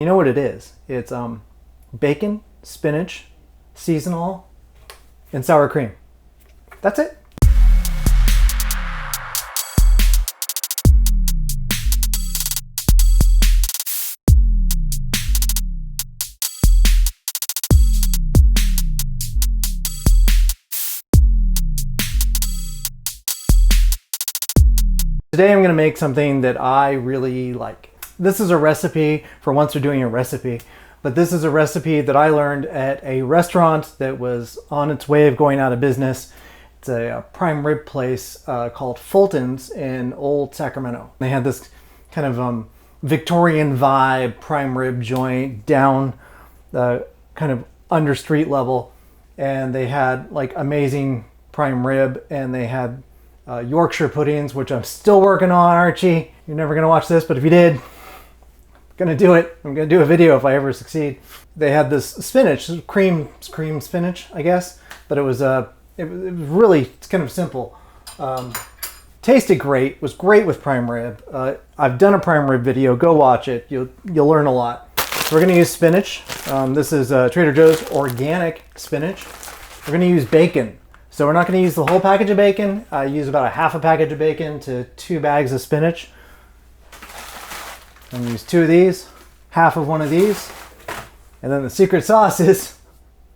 You know what it is? It's bacon, spinach, seasonal, and sour cream. That's it. Today I'm going to make something that I really like. This is a recipe for once we're doing a recipe, but this is a recipe that I learned at a restaurant that was on its way of going out of business. It's a prime rib place called Fulton's in Old Sacramento. They had this kind of Victorian vibe prime rib joint down kind of under street level, and they had like amazing prime rib, and they had Yorkshire puddings, which I'm still working on. Archie, you're never gonna watch this, but if you did, I'm gonna do it. I'm gonna do a video if I ever succeed. They had this spinach, cream spinach, I guess, but it was really, it's kind of simple. Tasted great. Was great with prime rib. I've done a prime rib video. Go watch it. You'll learn a lot. So we're gonna use spinach. This is Trader Joe's organic spinach. We're gonna use bacon. So we're not going to use the whole package of bacon. I use about a half a package of bacon to 2 bags of spinach. I'm going to use 2 of these, half of one of these, and then the secret sauce is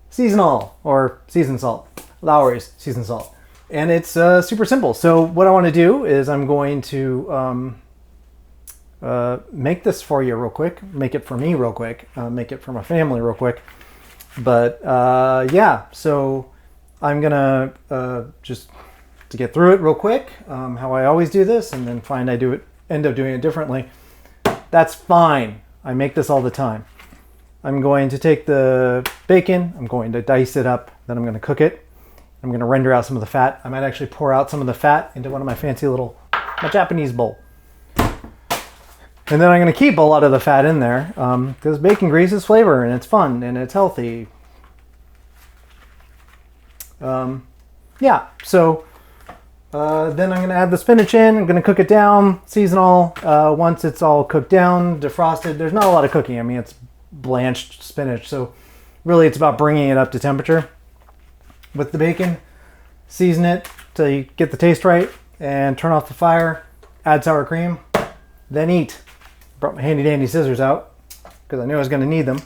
seasonal or seasoned salt, Lawry's seasoned salt. And it's super simple. So what I want to do is I'm going to make this for you real quick, make it for me real quick, make it for my family real quick. But yeah, so I'm gonna just to get through it real quick, how I always do this, and then find I end up doing it differently. That's fine. I make this all the time. I'm going to take the bacon, I'm going to dice it up, then I'm going to cook it. I'm going to render out some of the fat. I might actually pour out some of the fat into one of my fancy my Japanese bowl. And then I'm going to keep a lot of the fat in there because bacon grease is flavor and it's fun and it's healthy. Yeah, so then I'm going to add the spinach in. I'm going to cook it down, seasonal. Once it's all cooked down, defrosted, there's not a lot of cooking. I mean, it's blanched spinach, so really it's about bringing it up to temperature with the bacon. Season it till you get the taste right, and turn off the fire. Add sour cream, then eat. Brought my handy dandy scissors out because I knew I was going to need them.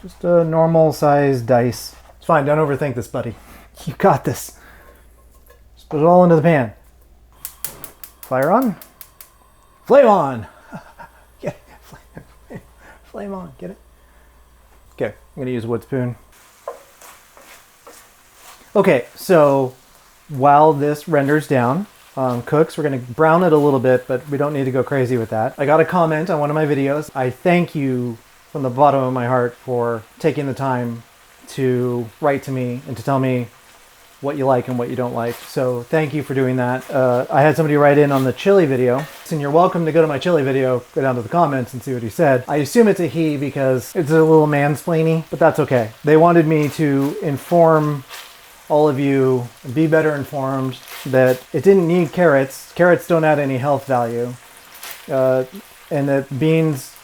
Just a normal size dice. It's fine, don't overthink this, buddy. You got this. Just put it all into the pan. Fire on. Flame on. Get it. Flame on, get it? Okay, I'm gonna use a wood spoon. Okay, so while this renders down, cooks, we're gonna brown it a little bit, but we don't need to go crazy with that. I got a comment on one of my videos. I thank you from the bottom of my heart for taking the time to write to me and to tell me what you like and what you don't like. So thank you for doing that. I had somebody write in on the chili video, and you're welcome to go to my chili video, go down to the comments and see what he said. I assume it's a he because it's a little mansplaining, but that's okay. They wanted me to inform all of you, be better informed, that it didn't need carrots. Carrots don't add any health value. And that beans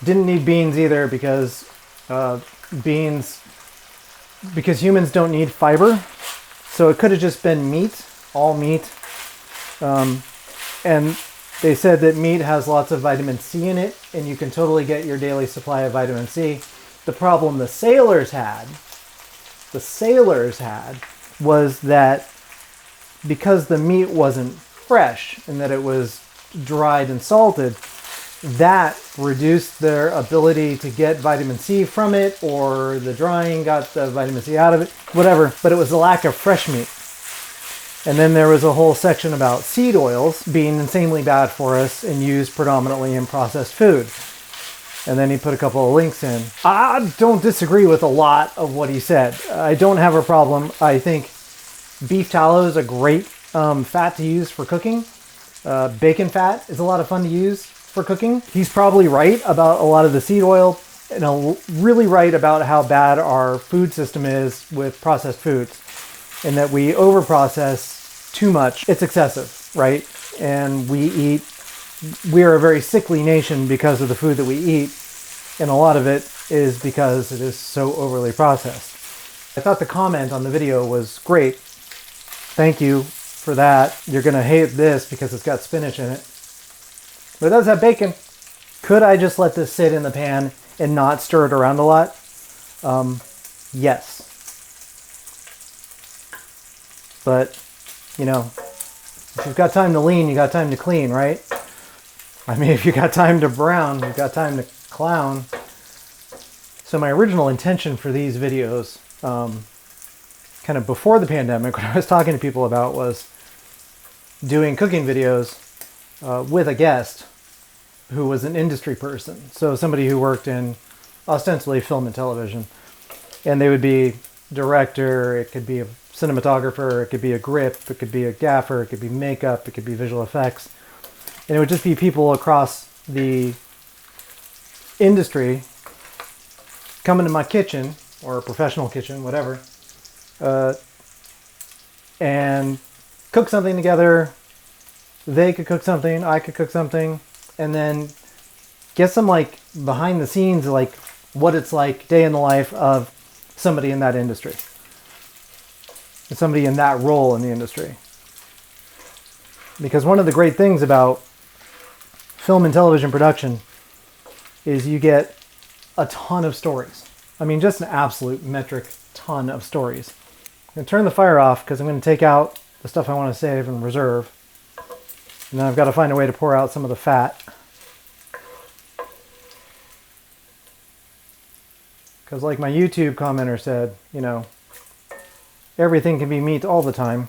didn't need beans either because humans don't need fiber. So it could have just been meat, all meat. And they said that meat has lots of vitamin C in it, and you can totally get your daily supply of vitamin C. The problem the sailors had was that because the meat wasn't fresh and that it was dried and salted, that reduced their ability to get vitamin C from it, or the drying got the vitamin C out of it, whatever, but it was the lack of fresh meat. And then there was a whole section about seed oils being insanely bad for us and used predominantly in processed food. And then he put a couple of links in. I don't disagree with a lot of what he said. I don't have a problem. I think beef tallow is a great fat to use for cooking. Bacon fat is a lot of fun to use for cooking. He's probably right about a lot of the seed oil, and really right about how bad our food system is with processed foods, and that we overprocess too much, it's excessive, right? And we are a very sickly nation because of the food that we eat, and a lot of it is because it is so overly processed. I thought the comment on the video was great. Thank you for that. You're gonna hate this because it's got spinach in it. But it does have bacon. Could I just let this sit in the pan and not stir it around a lot? Yes. But, you know, if you've got time to lean, you got time to clean, right? I mean, if you got time to brown, you got time to clown. So my original intention for these videos, kind of before the pandemic, what I was talking to people about was doing cooking videos with a guest who was an industry person. So somebody who worked in ostensibly film and television. And they would be director, it could be a cinematographer, it could be a grip, it could be a gaffer, it could be makeup, it could be visual effects. And it would just be people across the industry come into my kitchen, or a professional kitchen, whatever, and cook something together. They could cook something, I could cook something, and then get some like behind the scenes, like what it's like day in the life of somebody in that industry, somebody in that role in the industry. Because one of the great things about film and television production is you get a ton of stories. I mean, just an absolute metric ton of stories. I'm going to turn the fire off because I'm going to take out the stuff I want to save and reserve. And then I've got to find a way to pour out some of the fat. Because like my YouTube commenter said, you know, everything can be meat all the time.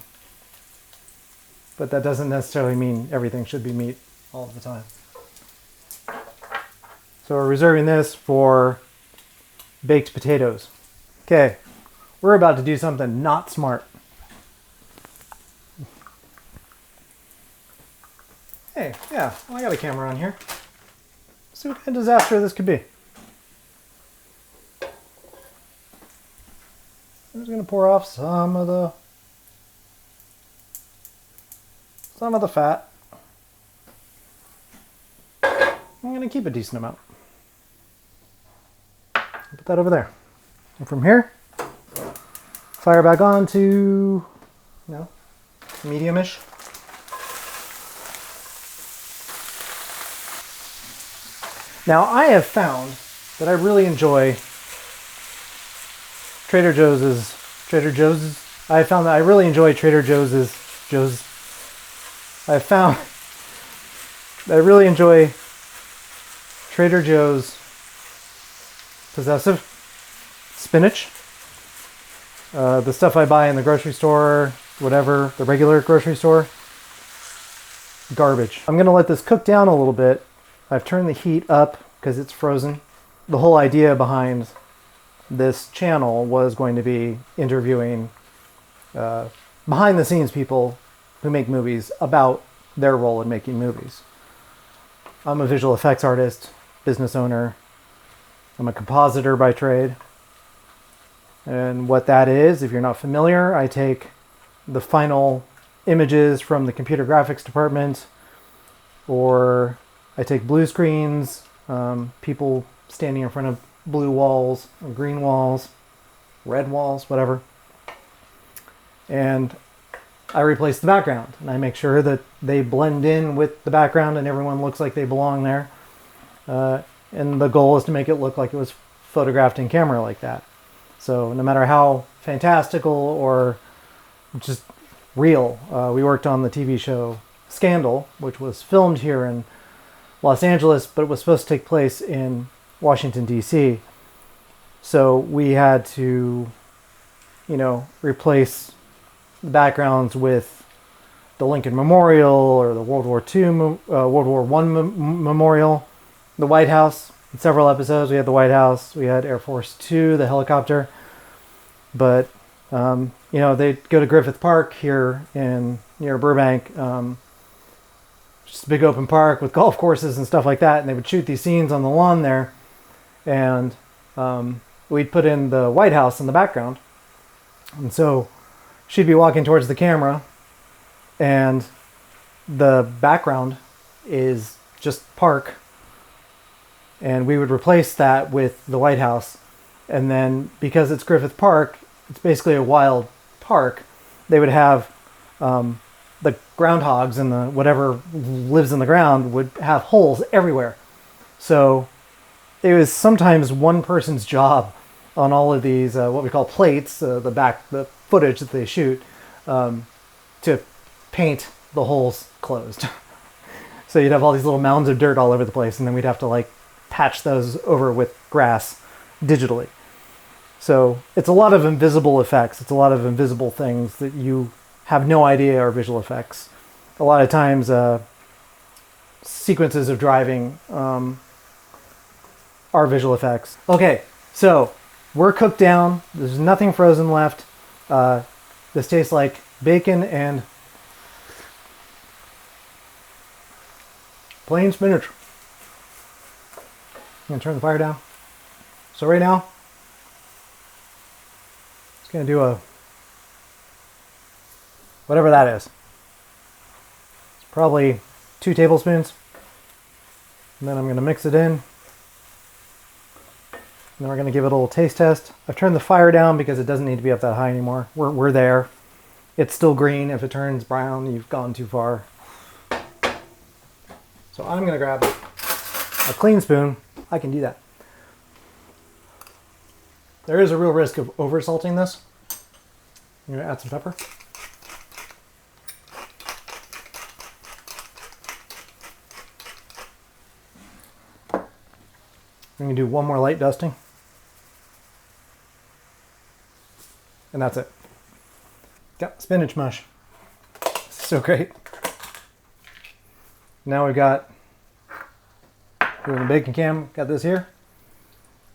But that doesn't necessarily mean everything should be meat all the time. So we're reserving this for baked potatoes. Okay, we're about to do something not smart. Hey, yeah, well, I got a camera on here. Let's see what kind of disaster this could be. I'm just gonna pour off some of the fat. I'm gonna keep a decent amount. Put that over there. And from here, fire back on to, you know, medium-ish. Now, I have found that I really enjoy Trader Joe's. I found that I really enjoy Trader Joe's. I found that I really enjoy Trader Joe's possessive spinach. The stuff I buy in the grocery store, whatever, the regular grocery store, garbage. I'm gonna let this cook down a little bit. I've turned the heat up because it's frozen. The whole idea behind this channel was going to be interviewing behind the scenes people who make movies about their role in making movies. I'm a visual effects artist, business owner. I'm a compositor by trade. And what that is, if you're not familiar, I take the final images from the computer graphics department, or I take blue screens, people standing in front of blue walls, or green walls, red walls, whatever. And I replace the background, and I make sure that they blend in with the background and everyone looks like they belong there. And the goal is to make it look like it was photographed in camera like that. So no matter how fantastical or just real, we worked on the TV show Scandal, which was filmed here in Los Angeles, but it was supposed to take place in Washington, D.C. So we had to, you know, replace the backgrounds with the Lincoln Memorial or the World War I Memorial, the White House. In several episodes, we had the White House, we had Air Force Two, the helicopter. But, you know, they'd go to Griffith Park here near Burbank, just a big open park with golf courses and stuff like that, and they would shoot these scenes on the lawn there, and we'd put in the White House in the background. And so she'd be walking towards the camera, and the background is just park, and we would replace that with the lighthouse. And then because it's Griffith Park, it's basically a wild park. They would have the groundhogs and the whatever lives in the ground would have holes everywhere. So it was sometimes one person's job on all of these what we call plates, the footage that they shoot, to paint the holes closed. So you'd have all these little mounds of dirt all over the place, and then we'd have to like patch those over with grass digitally. So it's a lot of invisible effects. It's a lot of invisible things that you have no idea are visual effects. A lot of times sequences of driving are visual effects. Okay, so we're cooked down. There's nothing frozen left. This tastes like bacon and plain spinach. I'm gonna turn the fire down. So right now, it's gonna do a whatever that is. It's probably 2 tablespoons. And then I'm gonna mix it in. And then we're gonna give it a little taste test. I've turned the fire down because it doesn't need to be up that high anymore. We're there. It's still green. If it turns brown, you've gone too far. So I'm gonna grab a clean spoon. I can do that. There is a real risk of over salting this. I'm gonna add some pepper. I'm gonna do one more light dusting. And that's it. Got spinach mush. So great. Now we've got the bacon cam, got this here.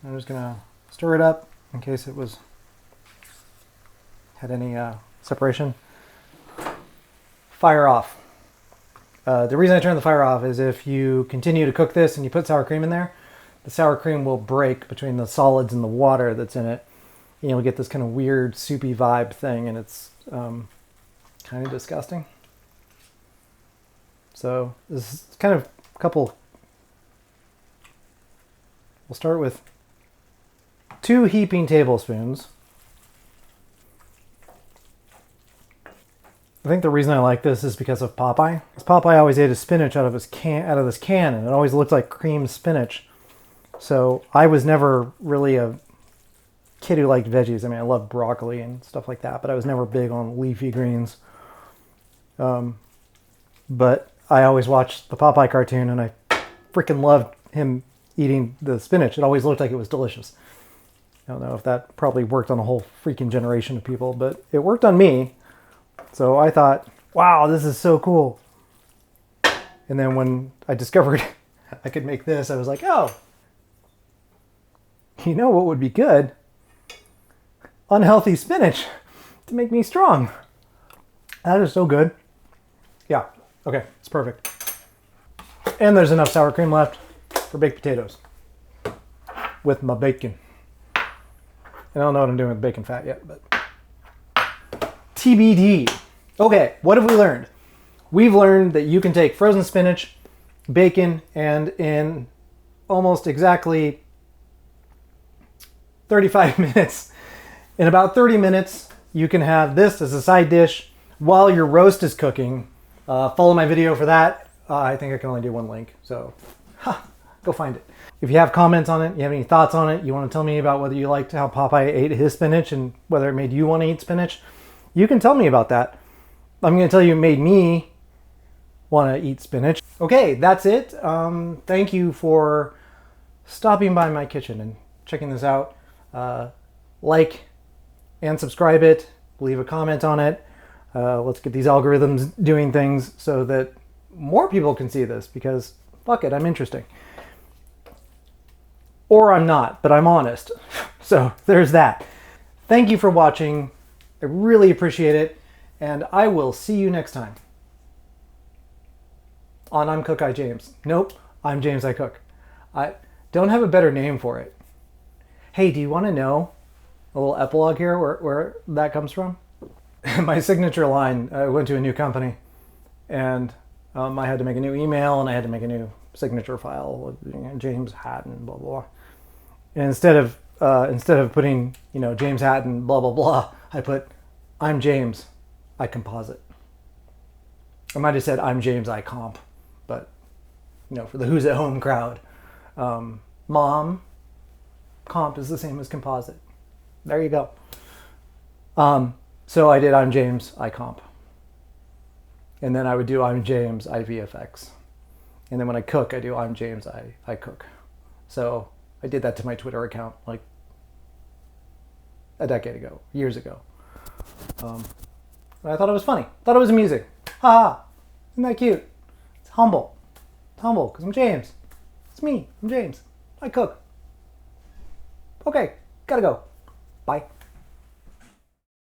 I'm just gonna stir it up in case it had any separation. Fire off. The reason I turn the fire off is if you continue to cook this and you put sour cream in there, the sour cream will break between the solids and the water that's in it. And you'll get this kind of weird soupy vibe thing, and it's kind of disgusting. So this is kind of a couple. We'll start with 2 heaping tablespoons. I think the reason I like this is because of Popeye. Because Popeye always ate his spinach out of this can, and it always looked like creamed spinach. So I was never really a kid who liked veggies. I mean, I love broccoli and stuff like that, but I was never big on leafy greens. But I always watched the Popeye cartoon, and I freaking loved him eating the spinach. It always looked like it was delicious. I don't know if that probably worked on a whole freaking generation of people, but it worked on me. So I thought, wow, this is so cool. And then when I discovered I could make this, I was like, oh, you know what would be good? Unhealthy spinach to make me strong. That is so good. Yeah, okay, it's perfect. And there's enough sour cream left for baked potatoes with my bacon. I don't know what I'm doing with bacon fat yet, but TBD. Okay, what have we learned? We've learned that you can take frozen spinach, bacon, and in almost exactly 35 minutes, in about 30 minutes, you can have this as a side dish while your roast is cooking. Follow my video for that. I think I can only do one link, so go find it. If you have comments on it, you have any thoughts on it, you want to tell me about whether you liked how Popeye ate his spinach and whether it made you want to eat spinach, you can tell me about that. I'm going to tell you it made me want to eat spinach. Okay, that's it. Thank you for stopping by my kitchen and checking this out. Like and subscribe it. Leave a comment on it. Let's get these algorithms doing things so that more people can see this, because fuck it, I'm interesting. Or I'm not, but I'm honest. So there's that. Thank you for watching. I really appreciate it. And I will see you next time on I'm Cook I James. Nope, I'm James I Cook. I don't have a better name for it. Hey, do you want to know a little epilogue here where that comes from? My signature line, I went to a new company and I had to make a new email and I had to make a new signature file, James Hatton, blah, blah, blah. And instead of putting, James Hatton, blah, blah, blah, I put, I'm James, I composite. I might have said, I'm James, I comp, but, for the Who's at Home crowd, mom, comp is the same as composite. There you go. So I did, I'm James, I comp. And then I would do, I'm James, I VFX. And then when I cook, I do, I'm James, I cook. So I did that to my Twitter account like a decade ago, years ago. And I thought it was funny. Thought it was amusing. Ha ha. Isn't that cute? It's humble. It's humble because I'm James. It's me. I'm James. I cook. Okay. Gotta go. Bye.